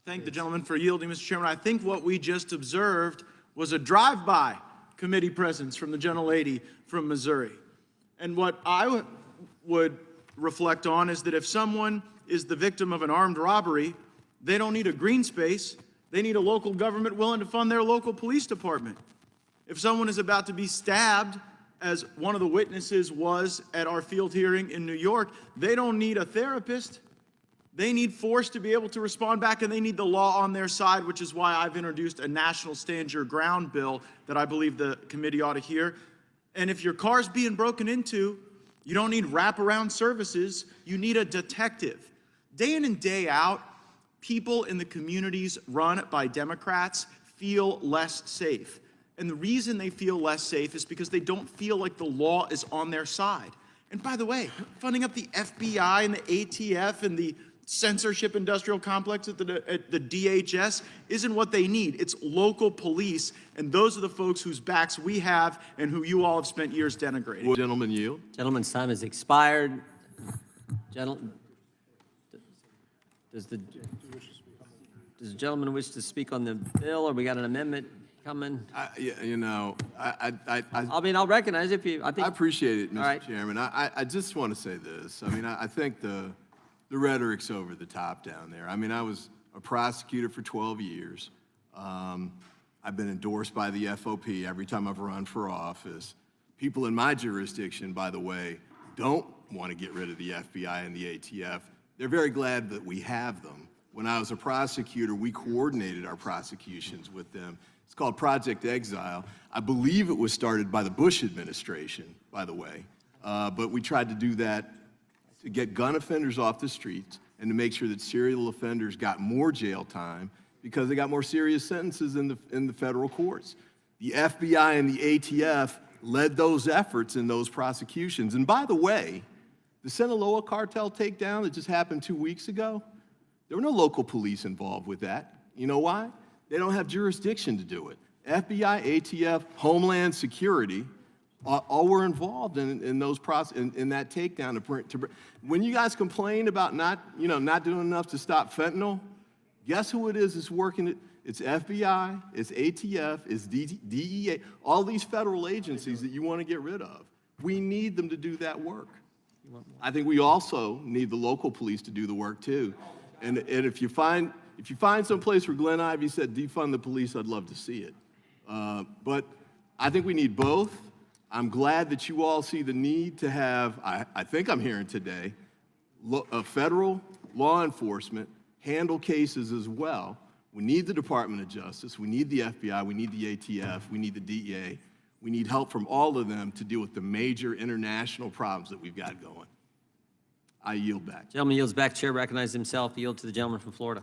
Thank the gentleman for yielding, Mr. Chairman. I think what we just observed was a drive-by committee presence from the gentlelady from Missouri. And what I would reflect on is that if someone is the victim of an armed robbery, they don't need a green space. They need a local government willing to fund their local police department. If someone is about to be stabbed, as one of the witnesses was at our field hearing in New York, they don't need a therapist. They need force to be able to respond back, and they need the law on their side, which is why I've introduced a national stand your ground bill that I believe the committee ought to hear. And if your car's being broken into, you don't need wraparound services, you need a detective. Day in and day out, people in the communities run by Democrats feel less safe. And the reason they feel less safe is because they don't feel like the law is on their side. And by the way, funding up the FBI and the ATF and the censorship industrial complex at the DHS isn't what they need. It's local police, and those are the folks whose backs we have and who you all have spent years denigrating. Will gentleman yield? Gentleman's time has expired. Does the gentleman wish to speak on the bill, or we got an amendment coming? I'll recognize if you. I appreciate it, Mr. Right. Chairman. I just want to say this. I mean, I think the rhetoric's over the top down there. I mean, I was a prosecutor for 12 years. I've been endorsed by the FOP every time I've run for office. People in my jurisdiction, by the way, don't want to get rid of the FBI and the ATF. They're very glad that we have them. When I was a prosecutor, we coordinated our prosecutions with them. It's called Project Exile. I believe it was started by the Bush administration, by the way. But we tried to do that to get gun offenders off the streets and to make sure that serial offenders got more jail time because they got more serious sentences in the federal courts. The FBI and the ATF led those efforts in those prosecutions. And by the way, the Sinaloa cartel takedown that just happened 2 weeks ago, there were no local police involved with that. You know why? They don't have jurisdiction to do it. FBI, ATF, Homeland Security, all were involved in those in that takedown. When you guys complain about not doing enough to stop fentanyl, guess who it is that's working it? It's FBI, it's ATF, it's DEA, all these federal agencies that you want to get rid of. We need them to do that work. I think we also need the local police to do the work too. And if you find some place where Glenn Ivey said defund the police, I'd love to see it. But I think we need both. I'm glad that you all see the need to have, I think I'm hearing today, federal law enforcement handle cases as well. We need the Department of Justice, we need the FBI, we need the ATF, we need the DEA. We need help from all of them to deal with the major international problems that we've got going. I yield back. Gentleman yields back. Chair recognizes himself. Yield to the gentleman from Florida.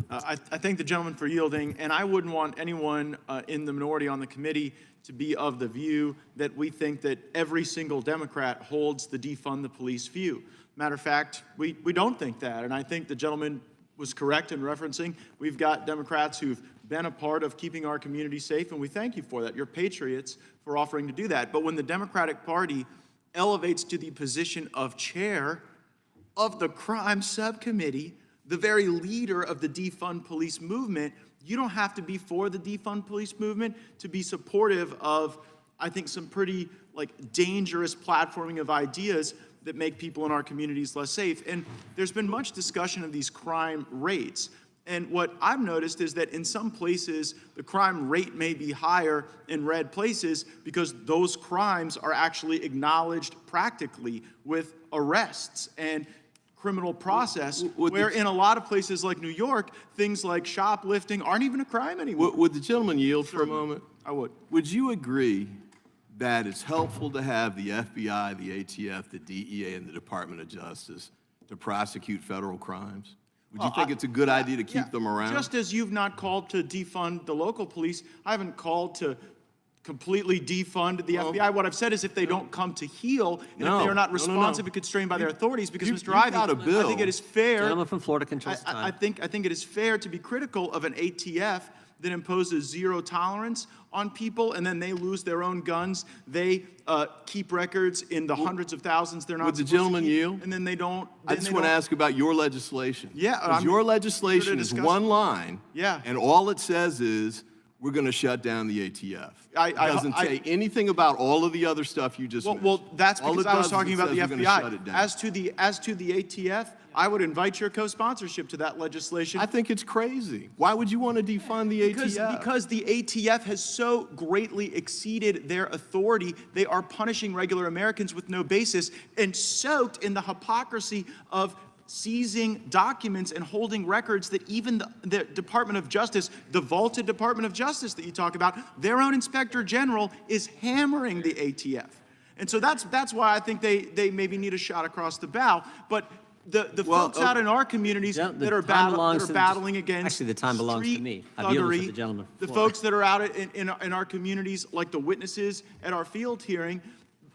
I thank the gentleman for yielding, and I wouldn't want anyone in the minority on the committee to be of the view that we think that every single Democrat holds the defund the police view. Matter of fact, we don't think that, and I think the gentleman was correct in referencing we've got Democrats who've been a part of keeping our community safe, and we thank you for that. You're patriots for offering to do that. But when the Democratic Party elevates to the position of chair of the crime subcommittee, the very leader of the defund police movement, you don't have to be for the defund police movement to be supportive of, I think, some pretty dangerous platforming of ideas that make people in our communities less safe. And there's been much discussion of these crime rates. And what I've noticed is that in some places, the crime rate may be higher in red places because those crimes are actually acknowledged practically with arrests and criminal process, where in a lot of places like New York, things like shoplifting aren't even a crime anymore. Would the gentleman yield for a moment? I would. Would you agree that it's helpful to have the FBI, the ATF, the DEA, and the Department of Justice to prosecute federal crimes? Would you think it's a good idea to keep them around? Just as you've not called to defund the local police, I haven't called to completely defund the FBI. What I've said is if they don't come to heal, and if they are not responsive and constrained by their authorities, because Mr. Ivey, I think it is fair. Gentleman from Florida controls time. I think it is fair to be critical of an ATF that imposes zero tolerance on people, and then they lose their own guns. They keep records in the hundreds of thousands they're not Would the supposed to gentleman keep, yield? and then they don't. I just want to ask about your legislation. Yeah, 'Cause I'm your here legislation to is discuss. one line. Yeah. And all it says is, we're going to shut down the ATF. It doesn't say anything about all of the other stuff you just mentioned. Well, that's All because it I was does is talking it about says the we're gonna shut FBI. it down. As to the ATF, I would invite your co-sponsorship to that legislation. I think it's crazy. Why would you want to defund the ATF? Because the ATF has so greatly exceeded their authority, they are punishing regular Americans with no basis and soaked in the hypocrisy of seizing documents and holding records that even the Department of Justice, the vaulted Department of Justice that you talk about, their own Inspector General is hammering the ATF. And so that's why I think they maybe need a shot across the bow. But the folks out in our communities The that are time belongs to the- battling against Actually, the time belongs to street me. I've yielded to the thuggery, gentleman the before. folks that are out in our communities, like the witnesses at our field hearing,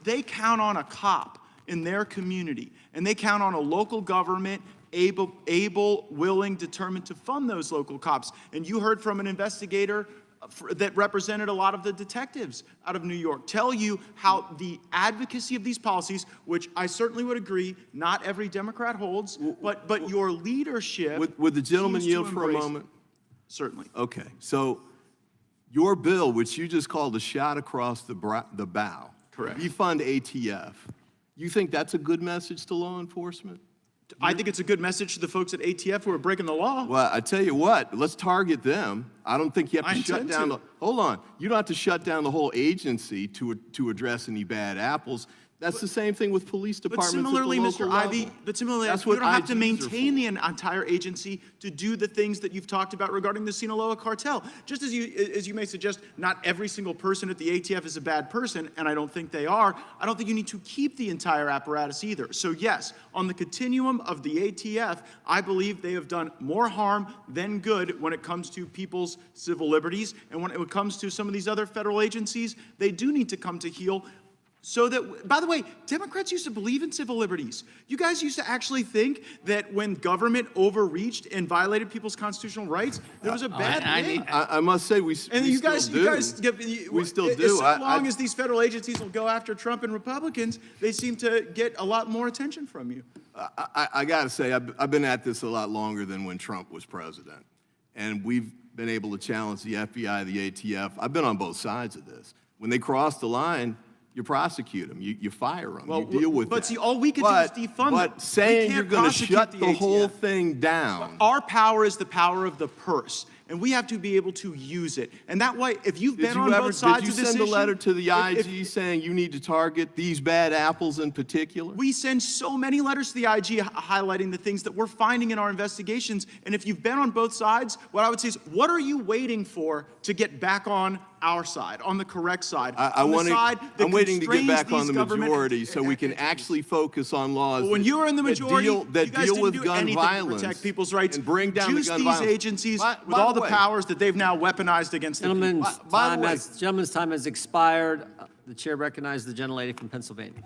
they count on a cop in their community, and they count on a local government able, willing, determined to fund those local cops. And you heard from an investigator that represented a lot of the detectives out of New York tell you how the advocacy of these policies, which I certainly would agree, not every Democrat holds, but your leadership. Would the gentleman seems to yield for a embrace it. moment? Certainly. Okay, so your bill, which you just called a shot across the bow. Correct. Defund ATF. You think that's a good message to law enforcement? I think it's a good message to the folks at ATF who are breaking the law. Well, I tell you what, let's target them. I don't think you have I to shut intend down to. the, hold on. You don't have to shut down the whole agency to address any bad apples. That's the same thing with police But departments similarly, at the Mr. local Ivey, level. but similarly, That's you what don't have to IGs are maintain for. the entire agency to do the things that you've talked about regarding the Sinaloa cartel. Just as you may suggest, not every single person at the ATF is a bad person, and I don't think they are. I don't think you need to keep the entire apparatus either. So yes, on the continuum of the ATF, I believe they have done more harm than good when it comes to people's civil liberties, and when it comes to some of these other federal agencies, they do need to come to heel. So that, by the way, Democrats used to believe in civil liberties. You guys used to actually think that when government overreached and violated people's constitutional rights, there was a bad thing. I must say, we And we you still guys, do. you guys, We still do. So long as these federal agencies will go after Trump and Republicans, they seem to get a lot more attention from you. I got to say, I've been at this a lot longer than when Trump was president. And we've been able to challenge the FBI, the ATF. I've been on both sides of this. When they cross the line, you prosecute them, you fire them, you deal with but that. see, all we can do is defund But them. saying We you're can't going to prosecute shut the the whole ATF. thing down. Our power is the power of the purse, and we have to be able to use it. And that way, if you've been on both sides Did of you this send a issue, letter to the if- IG saying you need to target these bad apples in particular? we send so many letters to the IG highlighting the things that we're finding in our investigations. And if you've been on both sides, what I would say is, what are you waiting for to get back on our side, on the correct side? I'm waiting to get back on the majority so we can entities. actually focus on laws But when you were in the majority, that you guys deal didn't with do gun anything violence to protect people's rights. and bring down the Juice gun these violence. agencies By with all the the way- powers that they've now weaponized against the people. Gentleman's time has expired. The chair recognizes the gentlelady from Pennsylvania.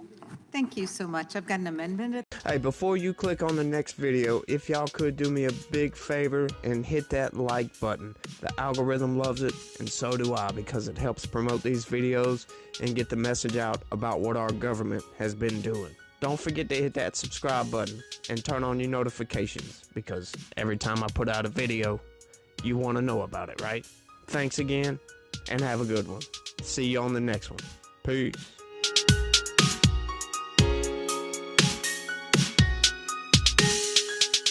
Thank you so much. I've got an amendment. Hey, before you click on the next video, if y'all could do me a big favor and hit that like button. The algorithm loves it, and so do I, because it helps promote these videos and get the message out about what our government has been doing. Don't forget to hit that subscribe button and turn on your notifications, because every time I put out a video, you want to know about it, right? Thanks again, and have a good one. See you on the next one. Peace.